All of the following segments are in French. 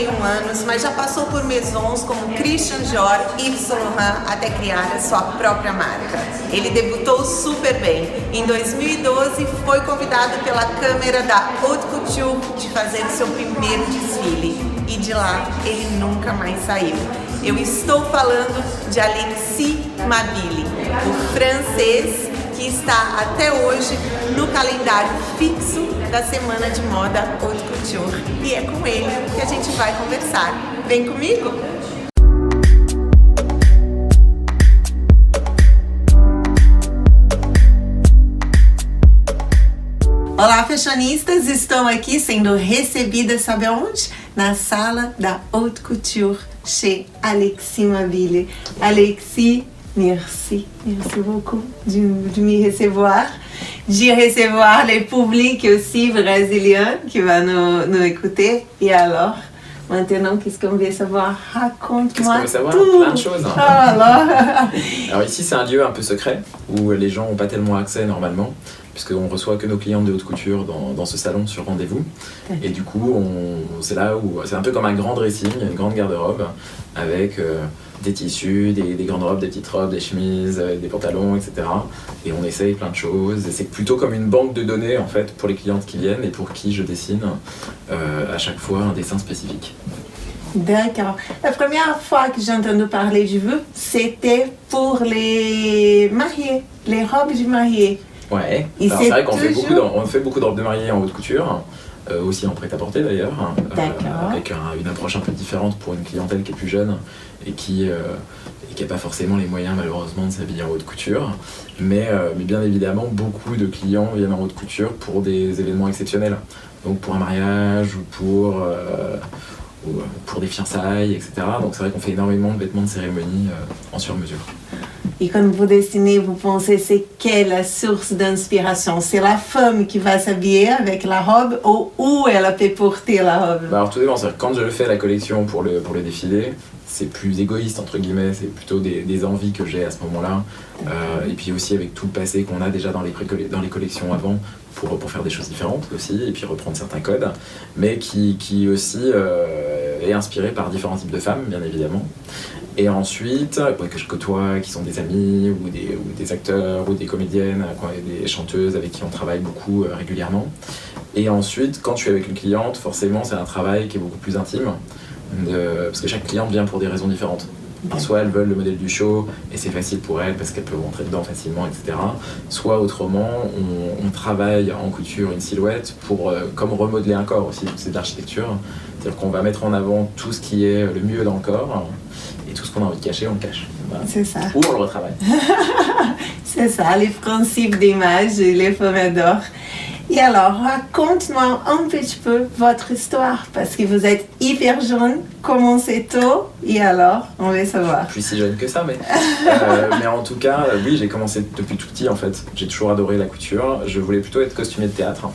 anos, mas já passou por maisons como Christian Dior e Yves Saint Laurent até criar a sua própria marca. Ele debutou super bem. Em 2012, foi convidado pela Câmara da Haute Couture de fazer seu primeiro desfile. E de lá, ele nunca mais saiu. Eu estou falando de Alexis Mabille, o francês que está até hoje no calendário fixo da Semana de Moda Haute Couture. E é com ele que a gente vai conversar. Vem comigo! Olá, fashionistas! Estou aqui sendo recebida, sabe aonde? Na sala da Haute Couture, chez Alexis Mabille. Alexis, merci beaucoup de me recevoir, le public aussi brésilien qui va nous écouter. Et alors, maintenant, qu'est-ce qu'on veut savoir? Raconte-moi tout. Qu'est-ce qu'on veut savoir? Plein de choses. Hein. Alors ici, c'est un lieu un peu secret où les gens n'ont pas tellement accès normalement, puisqu'on reçoit que nos clientes de haute couture dans ce salon sur rendez-vous. Et du coup, c'est là où c'est un peu comme un grand dressing, une grande garde-robe avec des tissus, des grandes robes, des petites robes, des chemises, des pantalons, etc. Et on essaye plein de choses. Et c'est plutôt comme une banque de données en fait pour les clientes qui viennent et pour qui je dessine à chaque fois un dessin spécifique. D'accord. La première fois que j'ai entendu parler du vœu, c'était pour les mariés, les robes du marié. Ouais, alors c'est vrai qu'on fait beaucoup de robes de mariée en haute couture, aussi en prêt-à-porter d'ailleurs, avec une approche un peu différente pour une clientèle qui est plus jeune et qui n'a pas forcément les moyens malheureusement de s'habiller en haute couture. Mais bien évidemment, beaucoup de clients viennent en haute couture pour des événements exceptionnels. Donc pour un mariage ou pour des fiançailles, etc. Donc c'est vrai qu'on fait énormément de vêtements de cérémonie en sur-mesure. Et quand vous dessinez, vous pensez c'est quelle la source d'inspiration? C'est la femme qui va s'habiller avec la robe ou où elle a fait porter la robe? Alors tout dépend, c'est-à-dire quand je fais la collection pour le défilé, c'est plus égoïste entre guillemets, c'est plutôt des envies que j'ai à ce moment-là. Et puis aussi avec tout le passé qu'on a déjà dans les collections avant pour faire des choses différentes aussi, et puis reprendre certains codes, mais qui aussi est inspiré par différents types de femmes, bien évidemment. Et ensuite, que je côtoie, qui sont des amis, ou des acteurs, ou des comédiennes, des chanteuses avec qui on travaille beaucoup régulièrement. Et ensuite, quand je suis avec une cliente, forcément, c'est un travail qui est beaucoup plus intime, parce que chaque cliente vient pour des raisons différentes. Soit elles veulent le modèle du show et c'est facile pour elles parce qu'elles peuvent rentrer dedans facilement, etc. Soit autrement, on travaille en couture une silhouette pour comme remodeler un corps aussi, c'est de l'architecture. C'est-à-dire qu'on va mettre en avant tout ce qui est le mieux dans le corps et tout ce qu'on a envie de cacher, on le cache. Voilà. C'est ça. Ou on le retravaille. C'est ça, les principes d'image, les femmes adorent. Et alors, raconte-moi un petit peu votre histoire, parce que vous êtes hyper jeune, commencez tôt, et alors, on veut savoir. Je suis si jeune que ça, mais en tout cas, oui, j'ai commencé depuis tout petit en fait. J'ai toujours adoré la couture, je voulais plutôt être costumier de théâtre.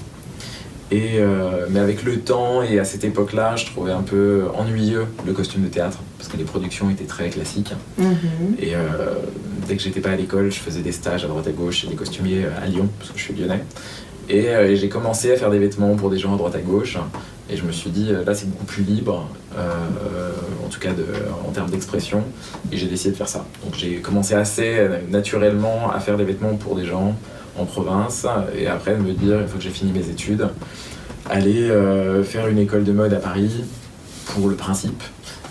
Mais avec le temps et à cette époque-là, je trouvais un peu ennuyeux le costume de théâtre, parce que les productions étaient très classiques. Et dès que j'étais pas à l'école, je faisais des stages à droite à gauche chez des costumiers à Lyon, parce que je suis lyonnais. Et j'ai commencé à faire des vêtements pour des gens à droite à gauche. Et je me suis dit, là c'est beaucoup plus libre, en tout cas en termes d'expression. Et j'ai décidé de faire ça. Donc j'ai commencé assez naturellement à faire des vêtements pour des gens en province. Et après de me dire, il faut que j'ai fini mes études, aller faire une école de mode à Paris pour le principe.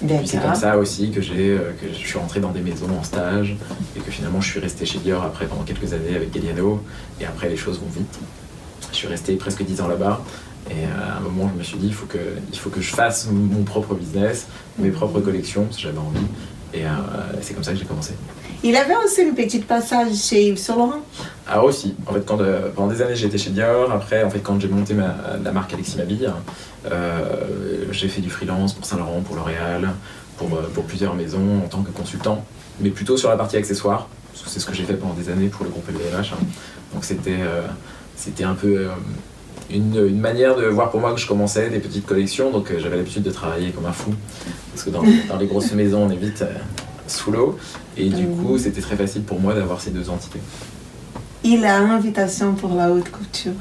Et puis c'est comme ça aussi que je suis rentré dans des maisons en stage et que finalement je suis resté chez Dior après pendant quelques années avec Galliano. Et après les choses vont vite. Je suis resté presque 10 ans là-bas et à un moment je me suis dit il faut que je fasse mon propre business, mes propres collections, parce que j'avais envie. Et c'est comme ça que j'ai commencé. Il avait aussi une petite passage chez Yves Saint Laurent? Ah aussi, en fait pendant des années j'étais chez Dior, après en fait quand j'ai monté la marque Alexis Mabille, j'ai fait du freelance pour Saint Laurent, pour L'Oréal, pour plusieurs maisons en tant que consultant, mais plutôt sur la partie accessoires, parce que c'est ce que j'ai fait pendant des années pour le groupe LVMH. Donc c'était un peu une manière de voir pour moi que je commençais des petites collections, donc j'avais l'habitude de travailler comme un fou, parce que dans les grosses maisons on est vite sous l'eau, et du coup c'était très facile pour moi d'avoir ces deux entités. Il a l'invitation pour la haute couture.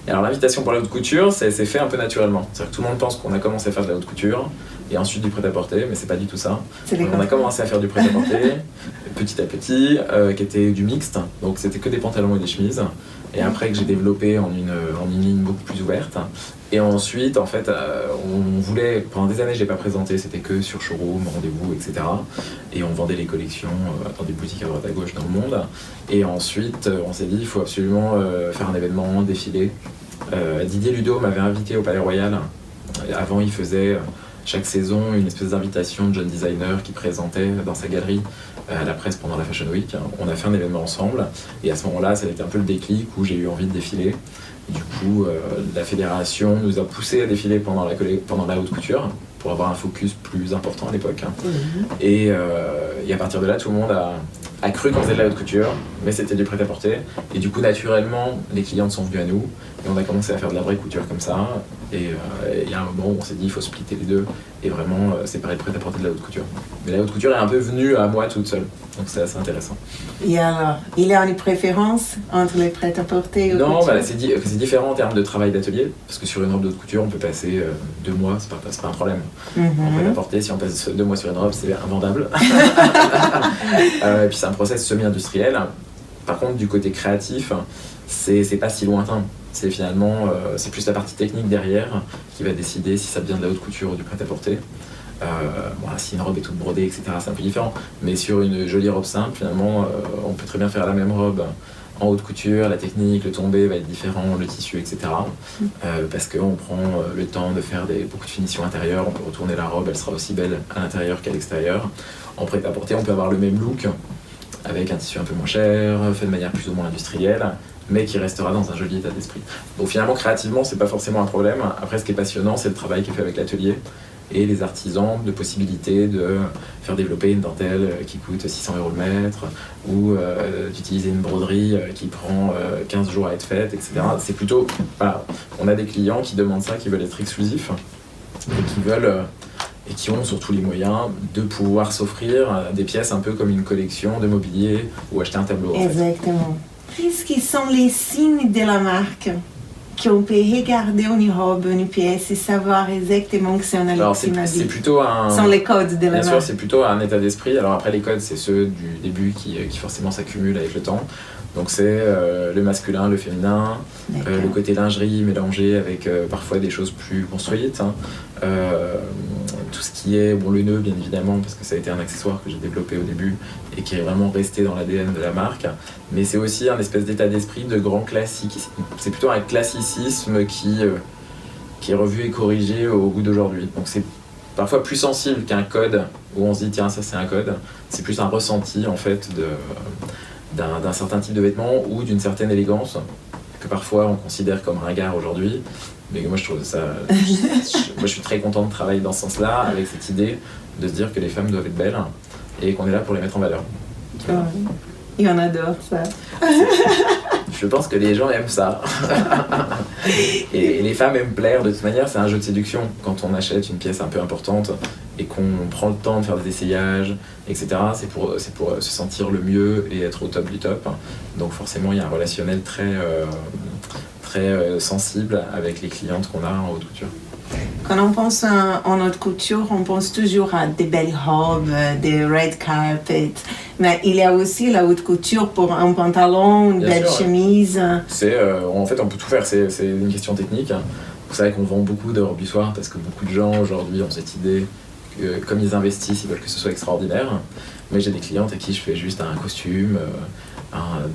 Et alors l'invitation pour la haute couture, c'est fait un peu naturellement. C'est-à-dire que tout le monde pense qu'on a commencé à faire de la haute couture et ensuite du prêt-à-porter, mais c'est pas du tout ça. On a commencé à faire du prêt-à-porter petit à petit, qui était du mixte, donc c'était que des pantalons et des chemises, et après que j'ai développé en une ligne beaucoup plus ouverte. Et ensuite, en fait, on voulait, pendant des années, j'ai pas présenté, c'était que sur showroom, rendez-vous, etc. Et on vendait les collections dans des boutiques à droite à gauche dans le monde. Et ensuite, on s'est dit, il faut absolument faire un événement, défilé. Didier Ludo m'avait invité au Palais Royal. Avant, il faisait chaque saison une espèce d'invitation de jeune designer qui présentait dans sa galerie à la presse pendant la Fashion Week. On a fait un événement ensemble. Et à ce moment-là, ça a été un peu le déclic où j'ai eu envie de défiler. Du coup, la fédération nous a poussé à défiler pendant la haute couture pour avoir un focus plus important à l'époque. Et à partir de là, tout le monde a cru qu'on faisait de la haute couture, mais c'était du prêt-à-porter. Et du coup, naturellement, les clientes sont venues à nous et on a commencé à faire de la vraie couture comme ça. Et il y a un moment où on s'est dit il faut splitter les deux et vraiment séparer le prêt-à-porter de la haute couture. Mais la haute couture est un peu venue à moi toute seule, donc c'est assez intéressant. Et alors, il y a une préférence entre les prêt-à-porter et haute couture? Non, c'est différent en termes de travail d'atelier, parce que sur une robe de haute couture, on peut passer 2 mois, c'est pas un problème. En prêt-à-porter, si on passe 2 mois sur une robe, c'est invendable. Et puis c'est un process semi-industriel. Par contre, du côté créatif, c'est pas si lointain. C'est finalement, c'est plus la partie technique derrière qui va décider si ça devient de la haute couture ou du prêt-à-porter. Si une robe est toute brodée, etc., c'est un peu différent. Mais sur une jolie robe simple, finalement, on peut très bien faire la même robe en haute couture. La technique, le tombé va être différent, le tissu, etc. Parce qu'on prend le temps de faire beaucoup de finitions intérieures. On peut retourner la robe, elle sera aussi belle à l'intérieur qu'à l'extérieur. En prêt-à-porter, on peut avoir le même look avec un tissu un peu moins cher, fait de manière plus ou moins industrielle, mais qui restera dans un joli état d'esprit. Donc finalement, créativement, c'est pas forcément un problème. Après, ce qui est passionnant, c'est le travail qui est fait avec l'atelier et les artisans, de possibilités de faire développer une dentelle qui coûte 600 € le mètre, ou d'utiliser une broderie qui prend 15 jours à être faite, etc. C'est plutôt... Voilà, on a des clients qui demandent ça, qui veulent être exclusifs, et qui ont surtout les moyens de pouvoir s'offrir des pièces un peu comme une collection de mobilier ou acheter un tableau. Exactement. Qu'est-ce qui sont les signes de la marque qu'on peut regarder une robe, une pièce et savoir exactement que c'est un Alors c'est plutôt un... Ce sont les codes de la marque. Bien sûr, c'est plutôt un état d'esprit. Alors après, les codes, c'est ceux du début qui forcément s'accumulent avec le temps. Donc c'est le masculin, le féminin, le côté lingerie mélangé avec parfois des choses plus construites. Tout ce qui est le nœud, bien évidemment, parce que ça a été un accessoire que j'ai développé au début et qui est vraiment resté dans l'ADN de la marque. Mais c'est aussi un espèce d'état d'esprit de grand classique. C'est plutôt un classicisme qui est revu et corrigé au goût d'aujourd'hui. Donc c'est parfois plus sensible qu'un code où on se dit tiens, ça c'est un code. C'est plus un ressenti en fait d'un certain type de vêtements ou d'une certaine élégance que parfois on considère comme ringard aujourd'hui. Mais moi je trouve ça... moi je suis très content de travailler dans ce sens-là, avec cette idée de se dire que les femmes doivent être belles et qu'on est là pour les mettre en valeur. Et on adore ça. Je pense que les gens aiment ça. Et les femmes aiment plaire, de toute manière, c'est un jeu de séduction. Quand on achète une pièce un peu importante et qu'on prend le temps de faire des essayages, etc., c'est pour se sentir le mieux et être au top du top. Donc forcément, il y a un relationnel très sensible avec les clientes qu'on a en haute couture. Quand on pense en haute couture, on pense toujours à des belles robes, des red carpets. Mais il y a aussi la haute couture pour un pantalon, une belle chemise. En fait, on peut tout faire. C'est une question technique. Vous savez qu'on vend beaucoup de robes du soir parce que beaucoup de gens aujourd'hui ont cette idée que comme ils investissent, ils veulent que ce soit extraordinaire. Mais j'ai des clientes à qui je fais juste un costume,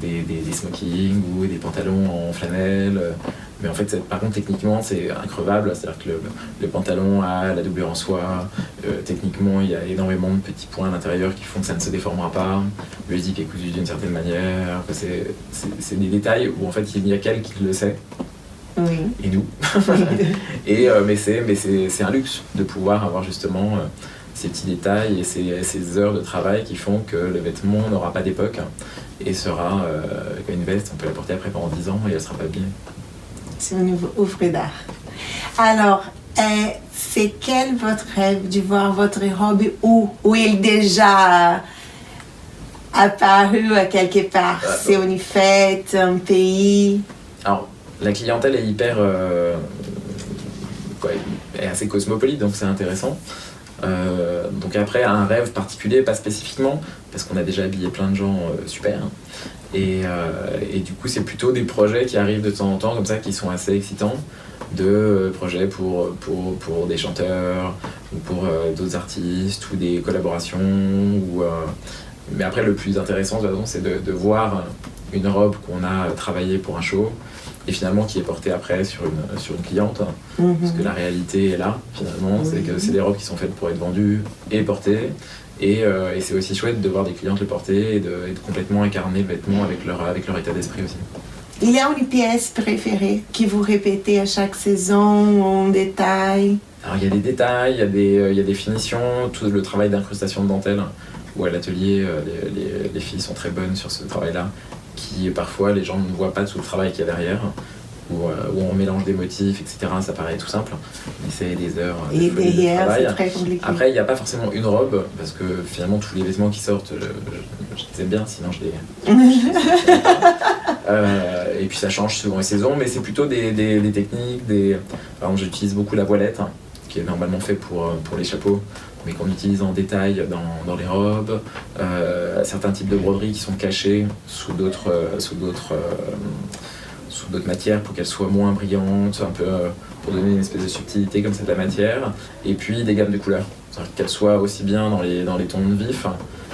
des smokings ou des pantalons en flanelle. Mais en fait, par contre, techniquement, c'est increvable. C'est-à-dire que le pantalon a la doublure en soie. Techniquement, il y a énormément de petits points à l'intérieur qui font que ça ne se déformera pas. Le zip est cousu d'une certaine manière. Enfin, c'est des détails où en fait, il n'y a qu'elle qui le sait. Oui. Et nous. Mais c'est un luxe de pouvoir avoir justement ces petits détails et ces heures de travail qui font que le vêtement n'aura pas d'époque et sera comme une veste, on peut la porter après pendant 10 ans et elle sera pas abîmée. C'est une œuvre d'art. Alors, c'est quel votre rêve de voir votre robe où il est déjà apparu à quelque part? C'est une fête, un pays? Alors, la clientèle est est assez cosmopolite, donc c'est intéressant. Donc après, un rêve particulier, pas spécifiquement, parce qu'on a déjà habillé plein de gens super. Et du coup, c'est plutôt des projets qui arrivent de temps en temps, comme ça, qui sont assez excitants. Projets pour des chanteurs, ou pour d'autres artistes, ou des collaborations. Mais après, le plus intéressant, de toute façon, c'est de voir une robe qu'on a travaillée pour un show, et finalement qui est portée après sur une cliente. Parce que la réalité est là, finalement, c'est que c'est des robes qui sont faites pour être vendues et portées. Et c'est aussi chouette de voir des clientes le porter et de complètement incarner le vêtement avec leur état d'esprit aussi. Il y a une pièce préférée que vous répétez à chaque saison, en détail? Alors il y a des détails, il y a des finitions, tout le travail d'incrustation de dentelle, où à l'atelier, les filles sont très bonnes sur ce travail-là, qui parfois les gens ne voient pas tout le travail qu'il y a derrière, où on mélange des motifs, etc. Ça paraît tout simple, mais c'est des heures de travail. C'est très compliqué. Après, il n'y a pas forcément une robe, parce que finalement tous les vêtements qui sortent, je les aime bien, sinon je les... et puis ça change selon les saisons, mais c'est plutôt des techniques. Par exemple, j'utilise beaucoup la voilette, qui est normalement fait pour les chapeaux, mais qu'on utilise en détail dans les robes. Certains types de broderies qui sont cachées sous d'autres matières pour qu'elles soient moins brillantes, un peu pour donner une espèce de subtilité comme ça de la matière. Et puis des gammes de couleurs, qu'elles soient aussi bien dans les tons vifs,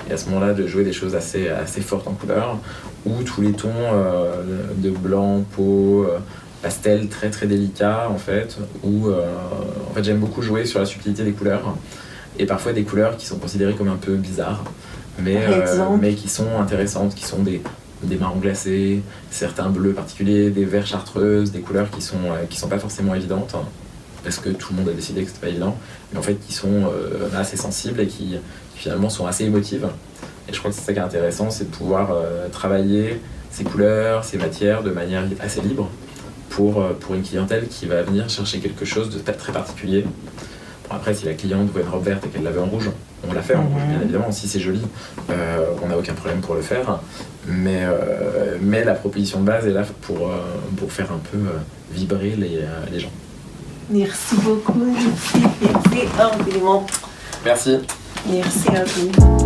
et à ce moment-là de jouer des choses assez fortes en couleurs, ou tous les tons de blanc, peau, pastel très très délicats en fait, où en fait j'aime beaucoup jouer sur la subtilité des couleurs, et parfois des couleurs qui sont considérées comme un peu bizarres, mais qui sont intéressantes, qui sont des marrons glacés, certains bleus particuliers, des verts chartreuses, des couleurs qui sont pas forcément évidentes, parce que tout le monde a décidé que c'était pas évident, mais en fait qui sont assez sensibles et qui finalement sont assez émotives. Et je crois que c'est ça qui est intéressant, c'est de pouvoir travailler ces couleurs, ces matières de manière assez libre pour une clientèle qui va venir chercher quelque chose de très particulier. Bon, après, si la cliente veut une robe verte et qu'elle la veut en rouge, on la fait en rouge, bien évidemment. Si c'est joli, on n'a aucun problème pour le faire. Mais la proposition de base est là pour faire un peu vibrer les gens. Merci beaucoup, merci infiniment. Merci. Merci à vous.